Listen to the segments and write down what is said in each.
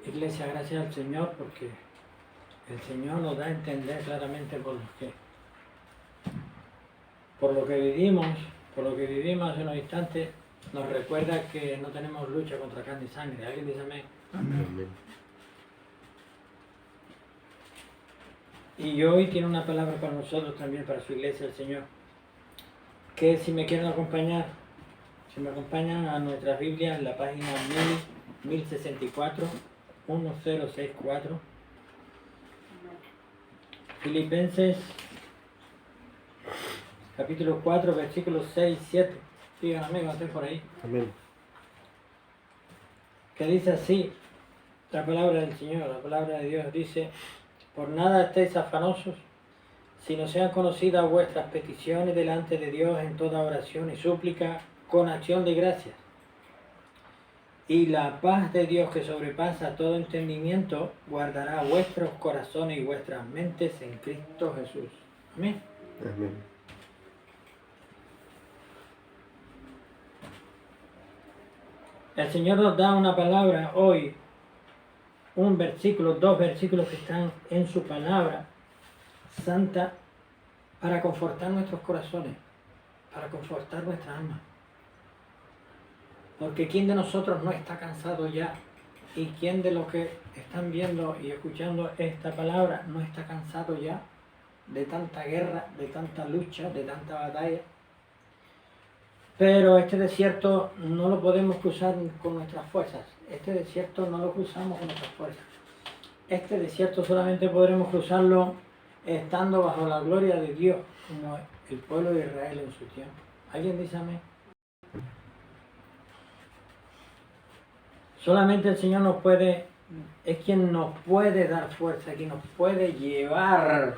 Iglesia, gracias al Señor porque el Señor nos da a entender claramente por lo que vivimos hace unos instantes, nos recuerda que no tenemos lucha contra carne y sangre. ¿Alguien dice amén? Amén. Y hoy tiene una palabra para nosotros también, para su iglesia, el Señor. Que si me quieren acompañar, si me acompañan a nuestra Biblia en la página 1064, 1064. Filipenses capítulo 4, versículos 6 y 7. Sigan amigos, estén por ahí. Amén. Que dice así, la palabra del Señor, la palabra de Dios dice: por nada estéis afanosos, sino sean conocidas vuestras peticiones delante de Dios en toda oración y súplica con acción de gracias. Y la paz de Dios, que sobrepasa todo entendimiento, guardará vuestros corazones y vuestras mentes en Cristo Jesús. Amén. Amén. El Señor nos da una palabra hoy, un versículo, dos versículos que están en su palabra santa para confortar nuestros corazones, para confortar nuestra alma. Porque ¿quién de nosotros no está cansado ya? ¿Y quién de los que están viendo y escuchando esta palabra no está cansado ya de tanta guerra, de tanta lucha, de tanta batalla? Pero este desierto no lo podemos cruzar con nuestras fuerzas. Este desierto no lo cruzamos con nuestras fuerzas. Este desierto solamente podremos cruzarlo estando bajo la gloria de Dios, como el pueblo de Israel en su tiempo. ¿Alguien dice amén? Solamente el Señor es quien nos puede dar fuerza, quien nos puede llevar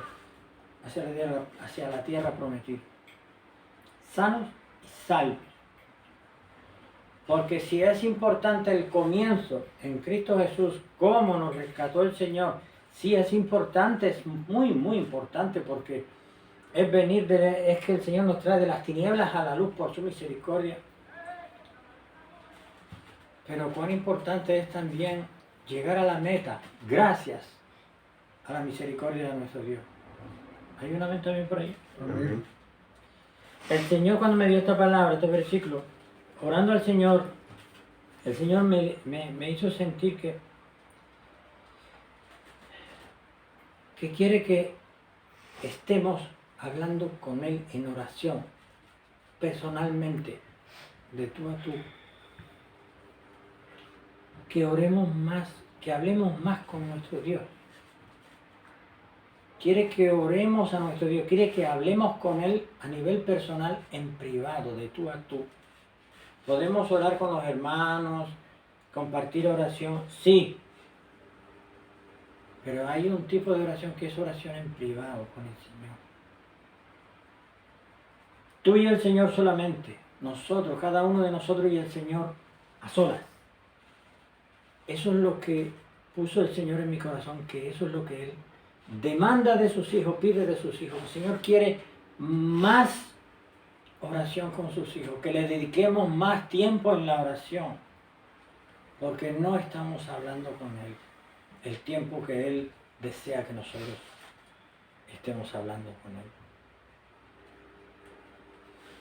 hacia la tierra prometida. Sanos y salvos. Porque si es importante el comienzo en Cristo Jesús, cómo nos rescató el Señor, sí es importante, es muy, muy importante, porque es que el Señor nos trae de las tinieblas a la luz por su misericordia. Pero cuán importante es también llegar a la meta, gracias a la misericordia de nuestro Dios. ¿Hay un amén también por ahí? Amén. El Señor, cuando me dio esta palabra, este versículo, orando al Señor, el Señor me hizo sentir que quiere que estemos hablando con Él en oración, personalmente, de tú a tú. Que oremos más, que hablemos más con nuestro Dios. Quiere que oremos a nuestro Dios, quiere que hablemos con Él a nivel personal, en privado, de tú a tú. ¿Podemos orar con los hermanos, compartir oración? Sí. Pero hay un tipo de oración que es oración en privado con el Señor. Tú y el Señor solamente, nosotros, cada uno de nosotros y el Señor a solas. Eso es lo que puso el Señor en mi corazón, que eso es lo que Él demanda de sus hijos, pide de sus hijos. El Señor quiere más oración con sus hijos, que le dediquemos más tiempo en la oración, porque no estamos hablando con Él el tiempo que Él desea que nosotros estemos hablando con Él.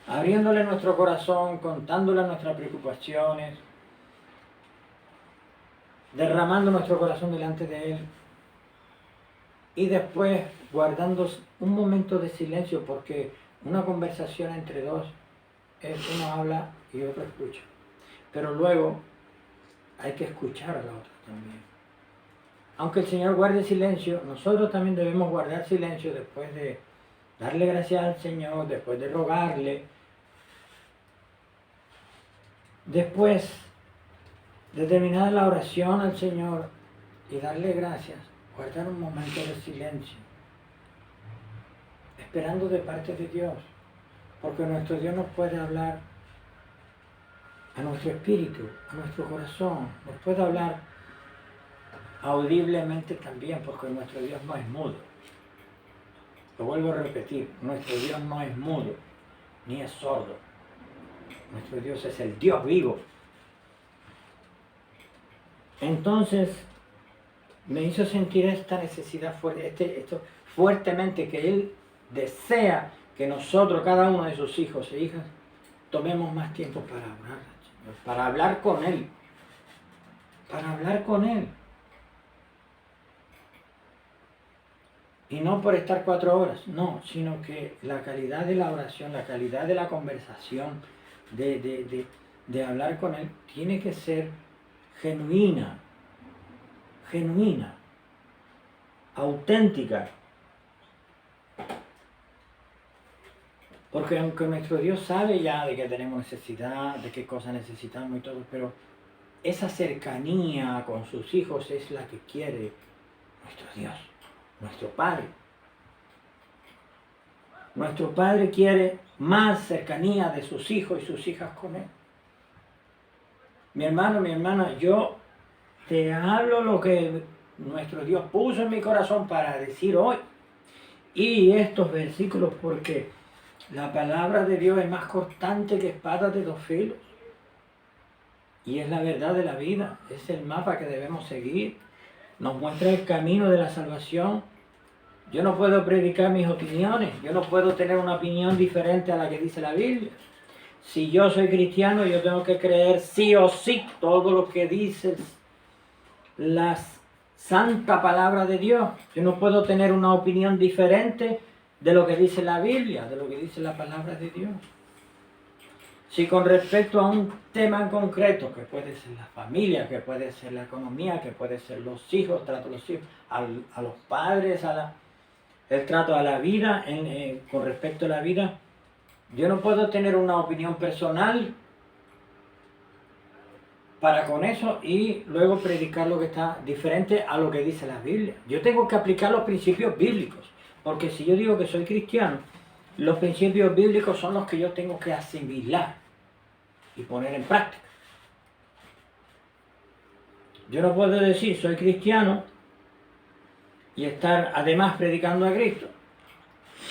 Abriéndole nuestro corazón, contándole nuestras preocupaciones, derramando nuestro corazón delante de Él y después guardando un momento de silencio, porque una conversación entre dos es uno habla y otro escucha, pero luego hay que escuchar a la otra también. Aunque el Señor guarde silencio, nosotros también debemos guardar silencio después de darle gracias al Señor, después de rogarle, después de terminar la oración al Señor y darle gracias, guardar un momento de silencio, esperando de parte de Dios, porque nuestro Dios nos puede hablar a nuestro espíritu, a nuestro corazón, nos puede hablar audiblemente también, porque nuestro Dios no es mudo. Lo vuelvo a repetir, nuestro Dios no es mudo, ni es sordo. Nuestro Dios es el Dios vivo. Entonces, me hizo sentir esta necesidad fuerte, esto fuertemente, que Él desea que nosotros, cada uno de sus hijos e hijas, tomemos más tiempo para orar, Señor, para hablar con Él, para hablar con Él. Y no por estar 4 horas, no, sino que la calidad de la oración, la calidad de la conversación, de hablar con Él, tiene que ser genuina, auténtica. Porque aunque nuestro Dios sabe ya de que tenemos necesidad, de qué cosas necesitamos y todo, pero esa cercanía con sus hijos es la que quiere nuestro Dios, nuestro Padre. Nuestro Padre quiere más cercanía de sus hijos y sus hijas con Él. Mi hermano, mi hermana, yo te hablo lo que nuestro Dios puso en mi corazón para decir hoy. Y estos versículos, porque la palabra de Dios es más cortante que espada de 2 filos. Y es la verdad de la vida, es el mapa que debemos seguir. Nos muestra el camino de la salvación. Yo no puedo predicar mis opiniones, yo no puedo tener una opinión diferente a la que dice la Biblia. Si yo soy cristiano, yo tengo que creer sí o sí todo lo que dice la santa palabra de Dios. Yo no puedo tener una opinión diferente de lo que dice la Biblia, de lo que dice la palabra de Dios. Si con respecto a un tema en concreto, que puede ser la familia, que puede ser la economía, que puede ser los hijos, trato a los hijos, a los padres, el trato a la vida, con respecto a la vida, yo no puedo tener una opinión personal para con eso y luego predicar lo que está diferente a lo que dice la Biblia. Yo tengo que aplicar los principios bíblicos, porque si yo digo que soy cristiano, los principios bíblicos son los que yo tengo que asimilar y poner en práctica. Yo no puedo decir soy cristiano y estar además predicando a Cristo.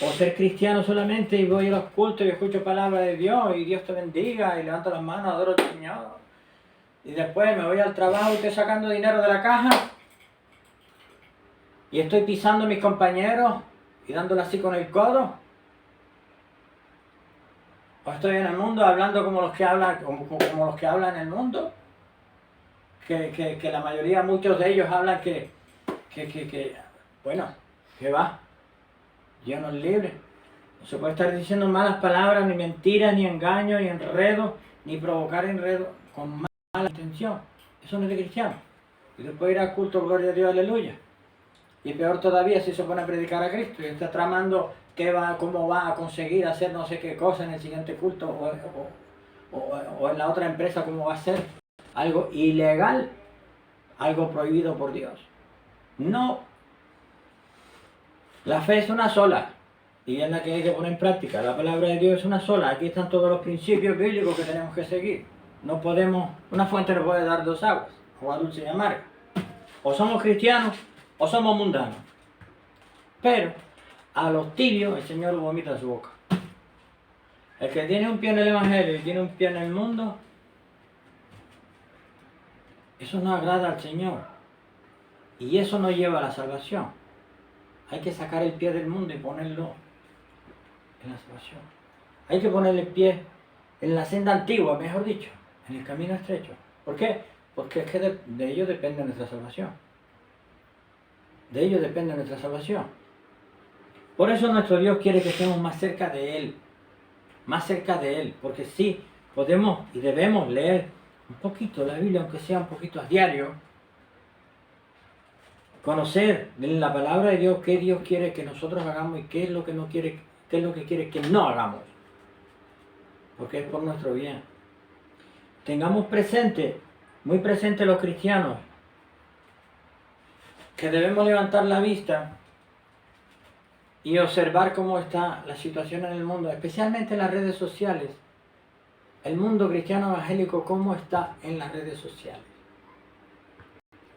O ser cristiano solamente y voy a los cultos y escucho palabra de Dios y Dios te bendiga y levanto las manos, adoro al Señor. Y después me voy al trabajo y estoy sacando dinero de la caja y estoy pisando a mis compañeros y dándole así con el codo. O estoy en el mundo hablando como los que hablan, como los que hablan en el mundo. Que la mayoría, muchos de ellos hablan bueno, que va. Dios nos libre. No se puede estar diciendo malas palabras, ni mentiras, ni engaños, ni enredos, ni provocar enredos con mala intención. Eso no es de cristiano. Y después ir al culto, gloria a Dios, aleluya. Y peor todavía si se pone a predicar a Cristo y está tramando cómo va a conseguir hacer no sé qué cosa en el siguiente culto o en la otra empresa, cómo va a ser algo ilegal, algo prohibido por Dios. No. La fe es una sola y es la que hay que poner en práctica. La palabra de Dios es una sola. Aquí están todos los principios bíblicos que tenemos que seguir. No podemos, una fuente no puede dar 2 aguas, agua dulce y amarga. O somos cristianos o somos mundanos. Pero a los tibios el Señor vomita en su boca. El que tiene un pie en el Evangelio y tiene un pie en el mundo, eso no agrada al Señor. Y eso no lleva a la salvación. Hay que sacar el pie del mundo y ponerlo en la salvación. Hay que ponerle el pie en la senda antigua, mejor dicho, en el camino estrecho. ¿Por qué? Porque es que de ello depende nuestra salvación. De ello depende nuestra salvación. Por eso nuestro Dios quiere que estemos más cerca de Él. Más cerca de Él. Porque sí, podemos y debemos leer un poquito la Biblia, aunque sea un poquito a diario. Conocer en la palabra de Dios qué Dios quiere que nosotros hagamos y qué es lo que no quiere, qué es lo que quiere que no hagamos. Porque es por nuestro bien. Tengamos presente, muy presente los cristianos, que debemos levantar la vista y observar cómo está la situación en el mundo, especialmente en las redes sociales. El mundo cristiano evangélico, cómo está en las redes sociales.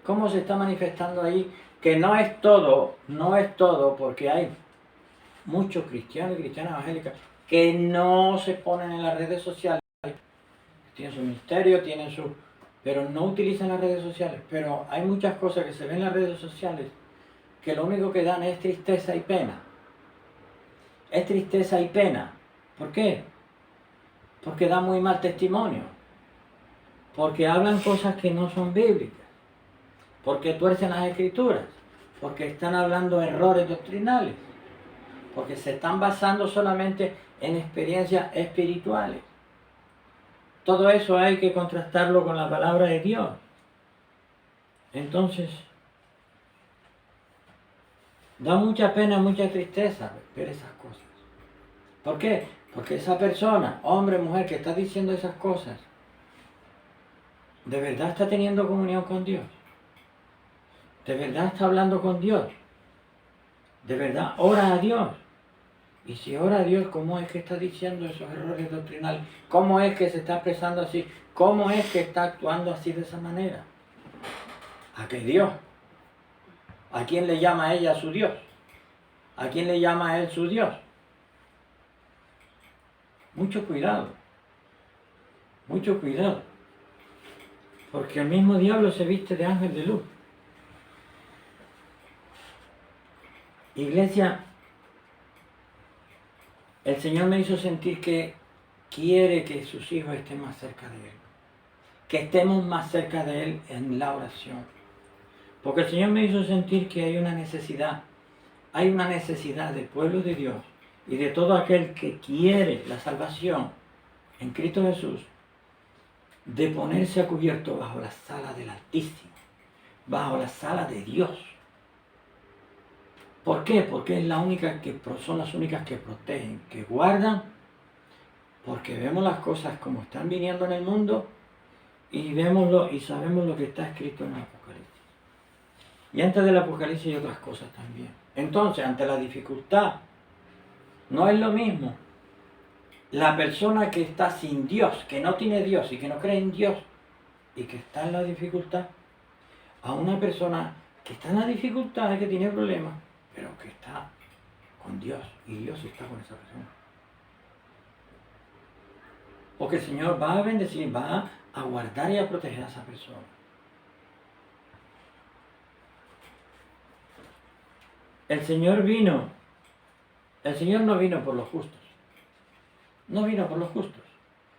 Cómo se está manifestando ahí, que no es todo, porque hay muchos cristianos y cristianas evangélicas que no se ponen en las redes sociales. Tienen su ministerio, tienen pero no utilizan las redes sociales. Pero hay muchas cosas que se ven en las redes sociales que lo único que dan es tristeza y pena. Es tristeza y pena. ¿Por qué? Porque dan muy mal testimonio. Porque hablan cosas que no son bíblicas. Porque tuercen las escrituras. Porque están hablando errores doctrinales. Porque se están basando solamente en experiencias espirituales. Todo eso hay que contrastarlo con la palabra de Dios. Entonces, da mucha pena, mucha tristeza ver esas cosas. ¿Por qué? Porque esa persona, hombre, mujer, que está diciendo esas cosas, ¿de verdad está teniendo comunión con Dios? ¿De verdad está hablando con Dios? ¿De verdad ora a Dios? Y si ora a Dios, ¿cómo es que está diciendo esos errores doctrinales? ¿Cómo es que se está expresando así? ¿Cómo es que está actuando así de esa manera? ¿A qué Dios? ¿A quién le llama ella su Dios? ¿A quién le llama él su Dios? Mucho cuidado. Mucho cuidado. Porque el mismo diablo se viste de ángel de luz. Iglesia, el Señor me hizo sentir que quiere que sus hijos estén más cerca de Él. Que estemos más cerca de Él en la oración. Porque el Señor me hizo sentir que hay una necesidad del pueblo de Dios y de todo aquel que quiere la salvación en Cristo Jesús, de ponerse a cubierto bajo la sala del Altísimo, bajo la sala de Dios. ¿Por qué? Porque es son las únicas que protegen, que guardan, porque vemos las cosas como están viniendo en el mundo y sabemos lo que está escrito en el Apocalipsis. Y antes del Apocalipsis hay otras cosas también. Entonces, ante la dificultad, no es lo mismo la persona que está sin Dios, que no tiene Dios y que no cree en Dios y que está en la dificultad, a una persona que está en la dificultad, que tiene problemas, pero que está con Dios y Dios está con esa persona. Porque el Señor va a bendecir, va a guardar y a proteger a esa persona. El Señor no vino por los justos. No vino por los justos.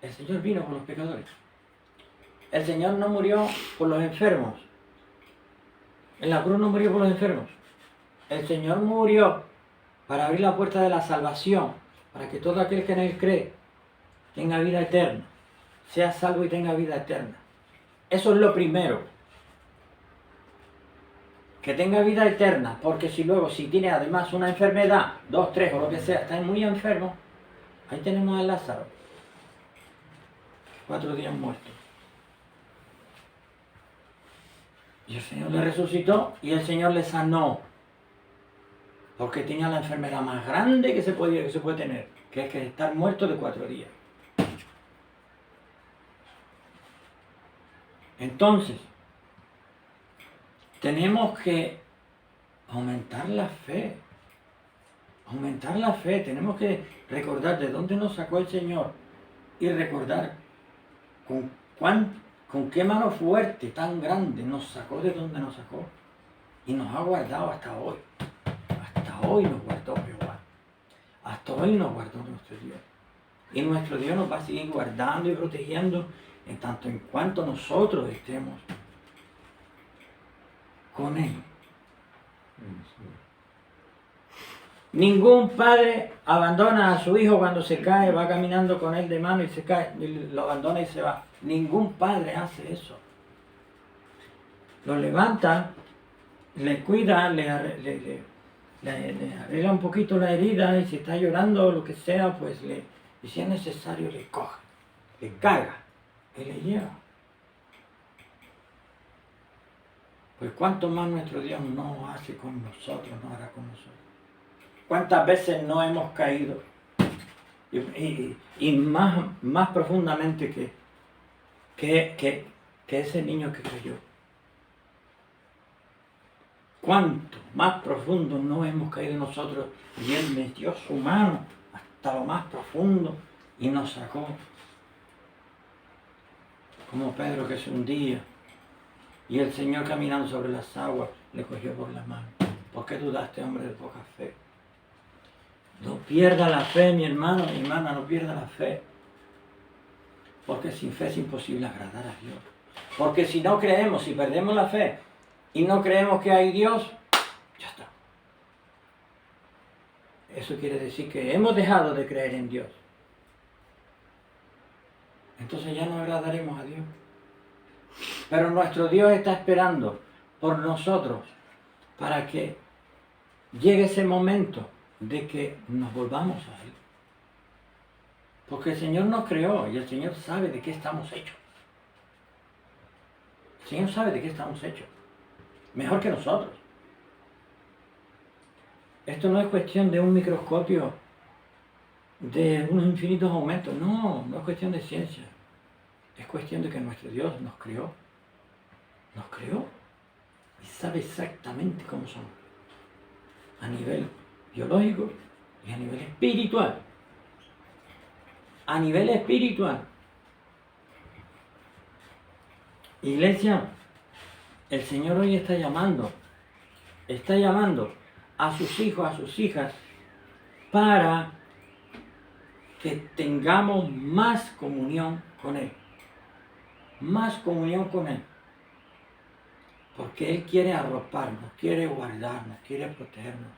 El Señor vino por los pecadores. El Señor no murió por los enfermos. En la cruz no murió por los enfermos. El Señor murió para abrir la puerta de la salvación, para que todo aquel que en Él cree tenga vida eterna, sea salvo y tenga vida eterna. Eso es lo primero. Que tenga vida eterna, porque si tiene además una enfermedad, 2, 3 o lo que sea, está muy enfermo, ahí tenemos a Lázaro, 4 días muerto. Y el Señor le resucitó y el Señor le sanó, porque tenía la enfermedad más grande que se puede tener, que es que estar muerto de 4 días. Entonces, tenemos que aumentar la fe. Aumentar la fe. Tenemos que recordar de dónde nos sacó el Señor y recordar con qué mano fuerte, tan grande, nos sacó de donde nos sacó y nos ha guardado hasta hoy. Hasta hoy nos guardó Jehová. Hasta hoy nos guardó nuestro Dios. Y nuestro Dios nos va a seguir guardando y protegiendo en tanto en cuanto nosotros estemos con Él. Ningún padre abandona a su hijo cuando se cae, va caminando con él de mano y se cae, y lo abandona y se va. Ningún padre hace eso. Lo levanta, le cuida, le arregla un poquito la herida y si está llorando o lo que sea, pues y si es necesario le coge, le carga y le lleva. Pues cuánto más nuestro Dios no hace con nosotros, no hará con nosotros. ¿Cuántas veces no hemos caído? Y más profundamente que ese niño que cayó. ¿Cuánto más profundo no hemos caído nosotros? Y Él metió su mano hasta lo más profundo y nos sacó. como Pedro que se hundía y el Señor caminando sobre las aguas le cogió por la mano. ¿Por qué dudaste, hombre de poca fe? No pierda la fe, mi hermano, mi hermana, no pierda la fe. Porque sin fe es imposible agradar a Dios. Porque si no creemos, si perdemos la fe y no creemos que hay Dios, ya está. Eso quiere decir que hemos dejado de creer en Dios. Entonces ya no agradaremos a Dios. Pero nuestro Dios está esperando por nosotros para que llegue ese momento de que nos volvamos a Él. Porque el Señor nos creó y el Señor sabe de qué estamos hechos. El Señor sabe de qué estamos hechos. Mejor que nosotros. Esto no es cuestión de un microscopio de unos infinitos aumentos. No, no es cuestión de ciencia. Es cuestión de que nuestro Dios nos creó. Nos creó y sabe exactamente cómo somos. A nivel biológico y a nivel espiritual. A nivel espiritual. Iglesia, el Señor hoy está llamando a sus hijos, a sus hijas, para que tengamos más comunión con Él. Más comunión con Él. Porque Él quiere arroparnos, quiere guardarnos, quiere protegernos.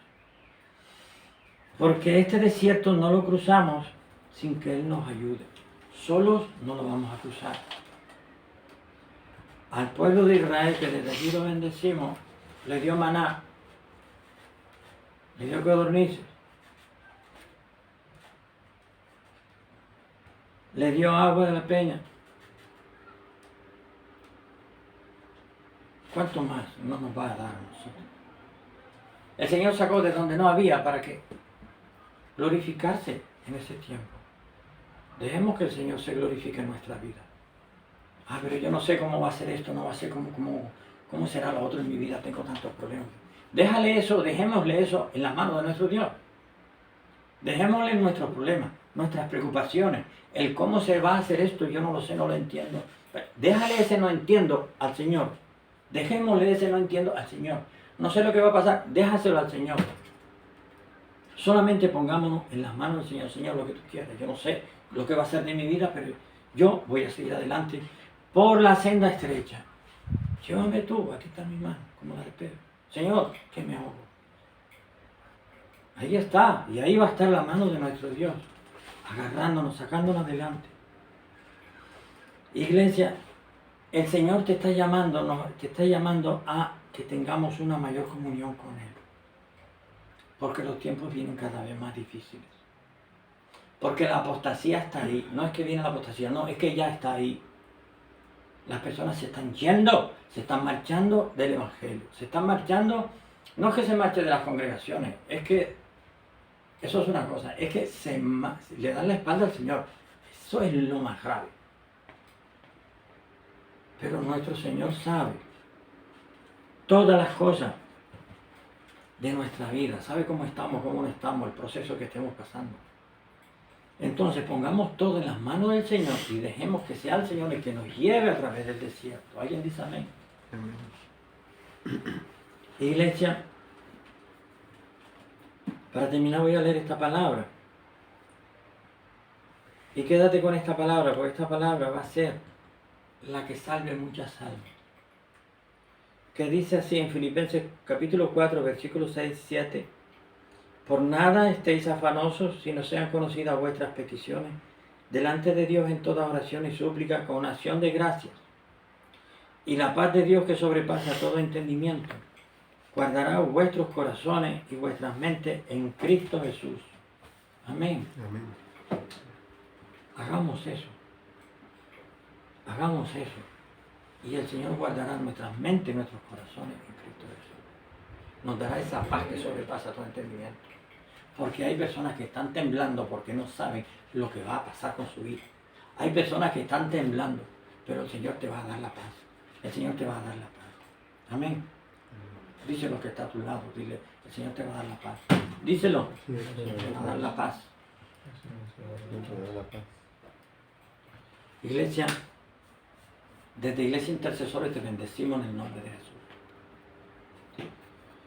Porque este desierto no lo cruzamos sin que Él nos ayude. Solos no lo vamos a cruzar. Al pueblo de Israel, que desde aquí lo bendecimos, le dio maná, le dio codornices, le dio agua de la peña. ¿Cuánto más no nos va a dar a nosotros? El Señor sacó de donde no había para que glorificarse en ese tiempo. Dejemos que el Señor se glorifique en nuestra vida. Ah, pero yo no sé cómo va a ser esto, no va a ser cómo será lo otro en mi vida, tengo tantos problemas. Dejémosle eso en las manos de nuestro Dios. Dejémosle nuestros problemas, nuestras preocupaciones, el cómo se va a hacer esto, yo no lo sé, no lo entiendo. Déjale ese no entiendo al Señor. Dejémosle ese no entiendo al Señor. No sé lo que va a pasar, déjaselo al Señor. Solamente pongámonos en las manos del Señor. Señor, lo que tú quieras. Yo no sé lo que va a ser de mi vida, pero yo voy a seguir adelante por la senda estrecha. Llévame tú, aquí está mi mano, como la de Pedro. Señor, que me ahogo. Ahí está, y ahí va a estar la mano de nuestro Dios, agarrándonos, sacándonos adelante. Iglesia, el Señor te está llamando a que tengamos una mayor comunión con Él. Porque los tiempos vienen cada vez más difíciles. Porque la apostasía está ahí. No es que viene la apostasía, no, es que ya está ahí. Las personas se están yendo, se están marchando del Evangelio. Se están marchando, no es que se marche de las congregaciones, es que, eso es una cosa, es que le dan la espalda al Señor. Eso es lo más grave. Pero nuestro Señor sabe todas las cosas de nuestra vida, sabe cómo estamos, cómo no estamos, el proceso que estemos pasando. Entonces pongamos todo en las manos del Señor y dejemos que sea el Señor el que nos lleve a través del desierto. ¿Alguien dice amén? Amén. Iglesia, para terminar voy a leer esta palabra. Y quédate con esta palabra, porque esta palabra va a ser la que salve muchas almas. Que dice así en Filipenses capítulo 4, versículos 6 y 7. Por nada estéis afanosos, sino sean conocidas vuestras peticiones delante de Dios en toda oración y súplica con acción de gracias. Y la paz de Dios que sobrepasa todo entendimiento, guardará vuestros corazones y vuestras mentes en Cristo Jesús. Amén. Amén. Hagamos eso. Hagamos eso. Y el Señor guardará nuestras mentes y nuestros corazones en Cristo Jesús. Nos dará esa paz que sobrepasa todo entendimiento. Porque hay personas que están temblando porque no saben lo que va a pasar con su vida. Hay personas que están temblando, pero el Señor te va a dar la paz. El Señor te va a dar la paz. Amén. Díselo que está a tu lado. Dile, el Señor te va a dar la paz. Díselo. El Señor te va a dar la paz. Iglesia, Desde Iglesia Intercesores te bendecimos en el nombre de Jesús.